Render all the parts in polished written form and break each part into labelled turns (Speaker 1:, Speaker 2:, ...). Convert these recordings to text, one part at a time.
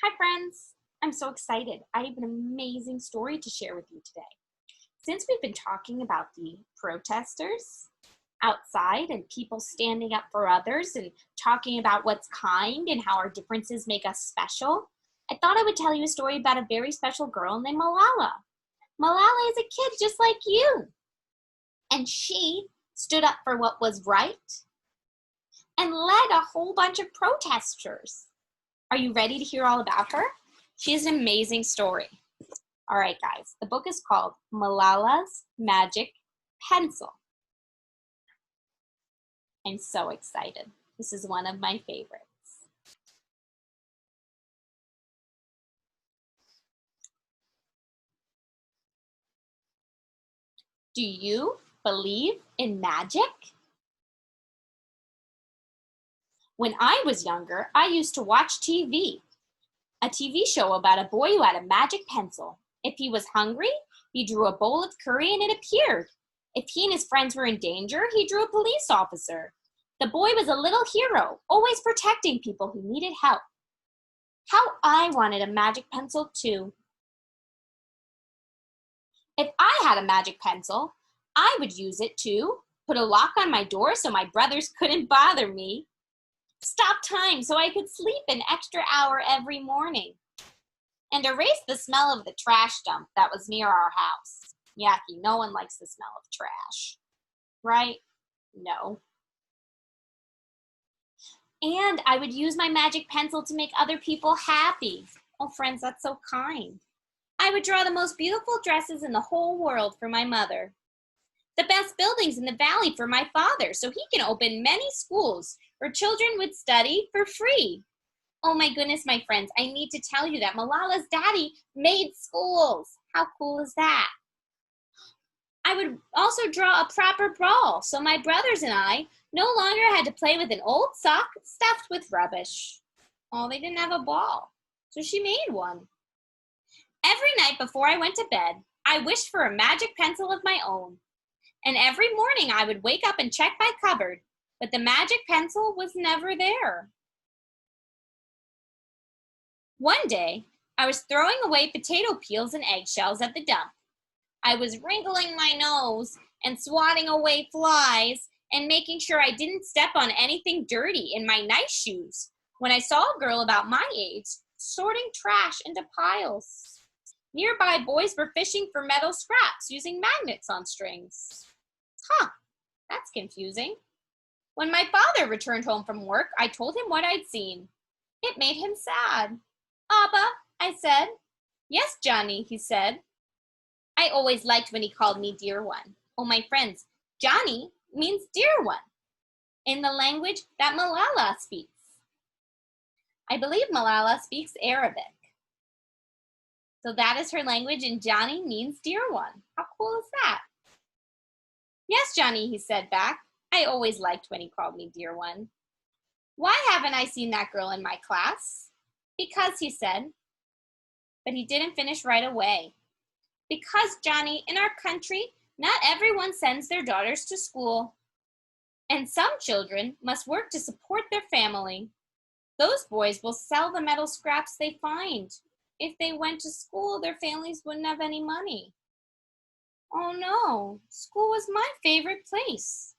Speaker 1: Hi friends! I'm so excited. I have an amazing story to share with you today. Since we've been talking about the protesters outside and people standing up for others and talking about what's kind and how our differences make us special, I thought I would tell you a story about a very special girl named Malala. Malala is a kid just like you, and she stood up for what was right and led a whole bunch of protesters. Are you ready to hear all about her? She has an amazing story. All right, guys, the book is called Malala's Magic Pencil. I'm so excited. This is one of my favorites. Do you believe in magic? When I was younger, I used to watch TV. A TV show about a boy who had a magic pencil. If he was hungry, he drew a bowl of curry and it appeared. If he and his friends were in danger, he drew a police officer. The boy was a little hero, always protecting people who needed help. How I wanted a magic pencil too. If I had a magic pencil, I would use it to put a lock on my door so my brothers couldn't bother me, stop time so I could sleep an extra hour every morning, and erase the smell of the trash dump that was near our house. Yucky, no one likes the smell of trash, right? No. And I would use my magic pencil to make other people happy. Oh, friends, that's so kind. I would draw the most beautiful dresses in the whole world for my mother, the best buildings in the valley for my father, so he can open many schools where children would study for free. Oh my goodness, my friends, I need to tell you that Malala's daddy made schools. How cool is that? I would also draw a proper ball so my brothers and I no longer had to play with an old sock stuffed with rubbish. Oh, they didn't have a ball, so she made one. Every night before I went to bed, I wished for a magic pencil of my own. And every morning I would wake up and check my cupboard, but the magic pencil was never there. One day, I was throwing away potato peels and eggshells at the dump. I was wrinkling my nose and swatting away flies and making sure I didn't step on anything dirty in my nice shoes when I saw a girl about my age sorting trash into piles. Nearby boys were fishing for metal scraps using magnets on strings. Huh, that's confusing. When my father returned home from work, I told him what I'd seen. It made him sad. Abba, I said. Yes, Johnny, he said. I always liked when he called me dear one. Oh, my friends, Johnny means dear one in the language that Malala speaks. I believe Malala speaks Arabic. So that is her language, and Johnny means dear one. How cool is that? Yes, Johnny, he said back. I always liked when he called me dear one. Why haven't I seen that girl in my class? Because, he said. But he didn't finish right away. Because, Johnny, in our country, not everyone sends their daughters to school. And some children must work to support their family. Those boys will sell the metal scraps they find. If they went to school, their families wouldn't have any money. Oh no, school was my favorite place.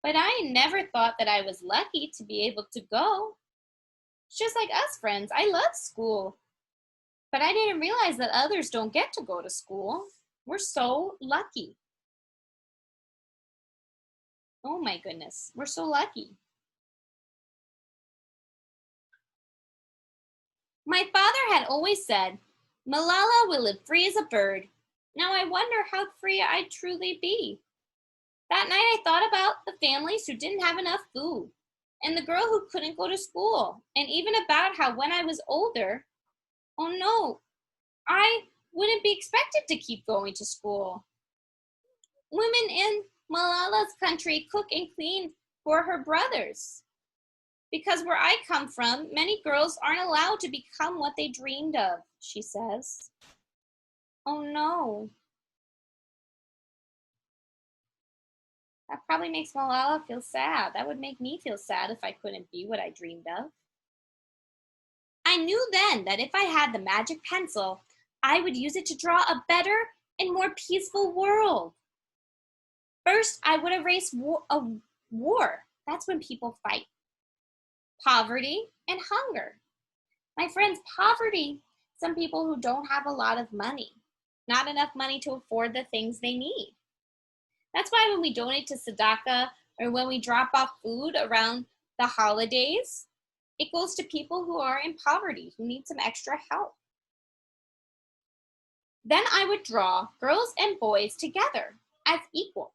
Speaker 1: But I never thought that I was lucky to be able to go. It's just like us, friends. I love school. But I didn't realize that others don't get to go to school. We're so lucky. Oh my goodness, we're so lucky. My father had always said, Malala will live free as a bird. Now I wonder how free I'd truly be. That night I thought about the families who didn't have enough food, and the girl who couldn't go to school, and even about how when I was older, oh no, I wouldn't be expected to keep going to school. Women in Malala's country cook and clean for her brothers. Because where I come from, many girls aren't allowed to become what they dreamed of, she says. Oh no. That probably makes Malala feel sad. That would make me feel sad if I couldn't be what I dreamed of. I I knew then that if I had the magic pencil, I would use it to draw a better and more peaceful world. First, I would erase a war. That's when people fight. Poverty and hunger. My friends, poverty, some people who don't have a lot of money, not enough money to afford the things they need. That's why when we donate to Tzedakah or when we drop off food around the holidays, it goes to people who are in poverty, who need some extra help. Then I would draw girls and boys together as equal.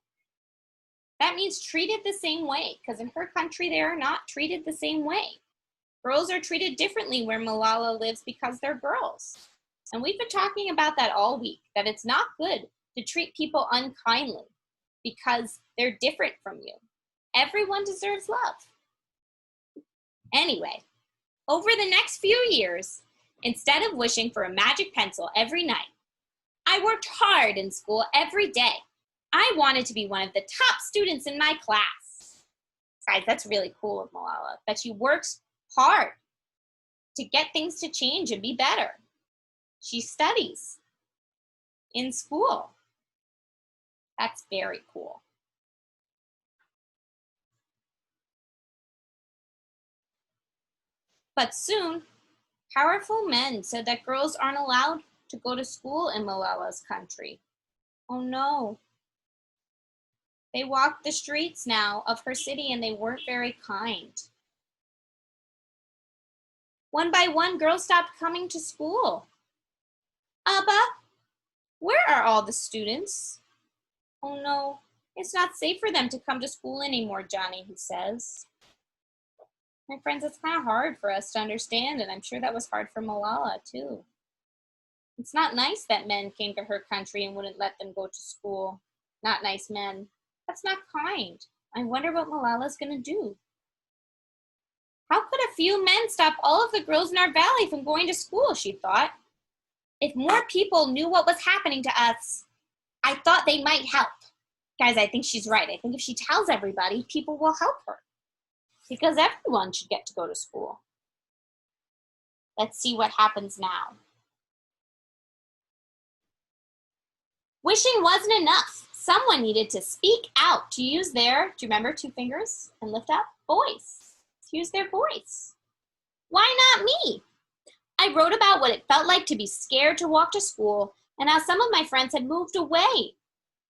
Speaker 1: That means treated the same way, because in her country they are not treated the same way. Girls are treated differently where Malala lives because they're girls. And we've been talking about that all week, that it's not good to treat people unkindly because they're different from you. Everyone deserves love. Anyway, over the next few years, instead of wishing for a magic pencil every night, I worked hard in school every day. I wanted to be one of the top students in my class. Guys, that's really cool of Malala, that she works hard to get things to change and be better. She studies in school. That's very cool. But soon, powerful men said that girls aren't allowed to go to school in Malala's country. Oh no. They walked the streets now of her city and they weren't very kind. One by one, girls stopped coming to school. Abba, where are all the students? Oh no, it's not safe for them to come to school anymore, Johnny, he says. My friends, it's kind of hard for us to understand, and I'm sure that was hard for Malala too. It's not nice that men came to her country and wouldn't let them go to school. Not nice men. That's not kind. I wonder what Malala's going to do. How could a few men stop all of the girls in our valley from going to school, she thought. If more people knew what was happening to us, I thought they might help. Guys, I think she's right. I think if she tells everybody, people will help her. Because everyone should get to go to school. Let's see what happens now. Wishing wasn't enough. Someone needed to speak out, to use their, do you remember 2 fingers and lift up? Voice. To use their voice. Why not me? I wrote about what it felt like to be scared to walk to school and how some of my friends had moved away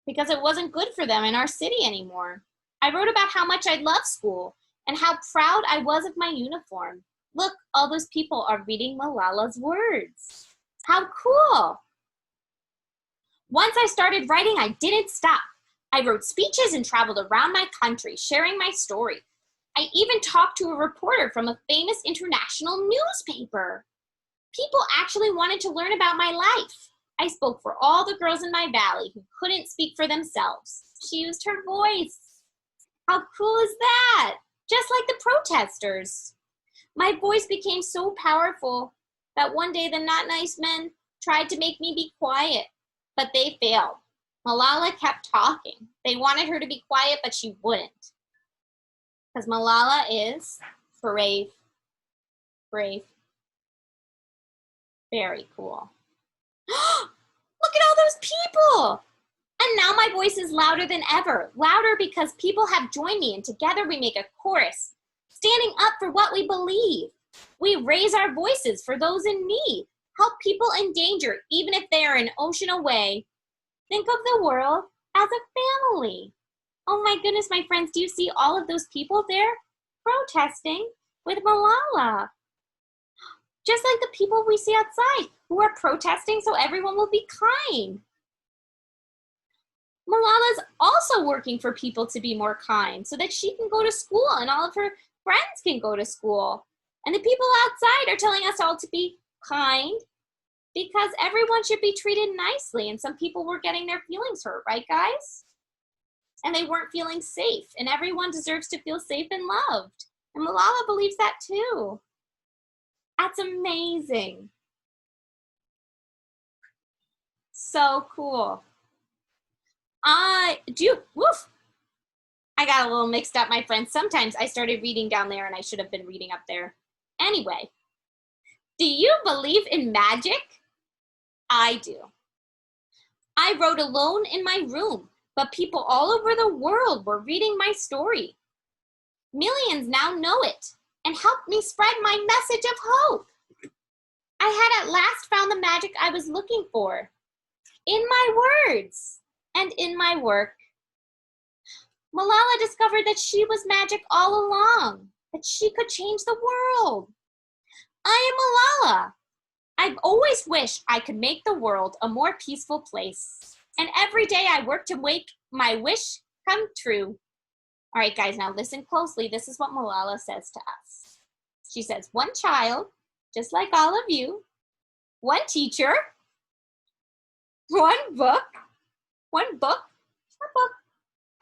Speaker 1: because it wasn't good for them in our city anymore. I wrote about how much I loved school and how proud I was of my uniform. Look, all those people are reading Malala's words. How cool! Once I started writing, I didn't stop. I wrote speeches and traveled around my country, sharing my story. I even talked to a reporter from a famous international newspaper. People actually wanted to learn about my life. I spoke for all the girls in my valley who couldn't speak for themselves. She used her voice. How cool is that? Just like the protesters. My voice became so powerful that one day the not nice men tried to make me be quiet, but they failed. Malala kept talking. They wanted her to be quiet, but she wouldn't. Because Malala is brave. Brave. Very cool. Look at all those people! And now my voice is louder than ever. Louder because people have joined me and together we make a chorus. Standing up for what we believe. We raise our voices for those in need. Help people in danger, even if they are an ocean away. Think of the world as a family. Oh my goodness, my friends, do you see all of those people there protesting with Malala? Just like the people we see outside who are protesting so everyone will be kind. Malala's also working for people to be more kind so that she can go to school and all of her friends can go to school. And the people outside are telling us all to be kind because everyone should be treated nicely. And some people were getting their feelings hurt, right, guys? And they weren't feeling safe. And everyone deserves to feel safe and loved. And Malala believes that too. That's amazing. So cool. I got a little mixed up, my friends. Sometimes I started reading down there and I should have been reading up there. Anyway, Do you believe in magic? I do. I wrote alone in my room, but people all over the world were reading my story. Millions now know it and helped me spread my message of hope. I had at last found the magic I was looking for in my words and in my work. Malala discovered that she was magic all along, that she could change the world. I am Malala. I've always wished I could make the world a more peaceful place. And every day I work to make my wish come true. All right, guys, now listen closely. This is what Malala says to us. She says, one child, just like all of you, one teacher, one book, a book,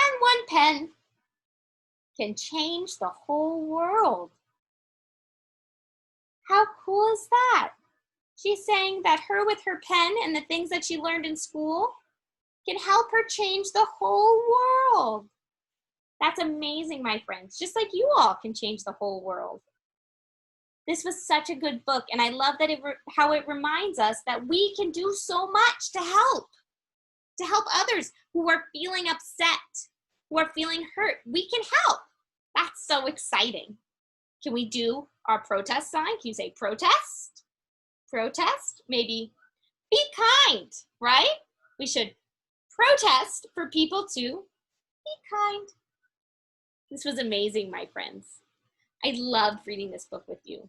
Speaker 1: and one pen can change the whole world. How cool is that? She's saying that her with her pen and the things that she learned in school can help her change the whole world. That's amazing, my friends. Just like you all can change the whole world. This was such a good book, and I love that how it reminds us that we can do so much to help others who are feeling upset, who are feeling hurt. We can help. That's so exciting. Can we do our protest sign? Can you say protest? Protest? Maybe be kind, right? We should protest for people to be kind. This was amazing, my friends. I loved reading this book with you.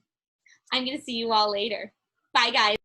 Speaker 1: I'm going to see you all later. Bye, guys.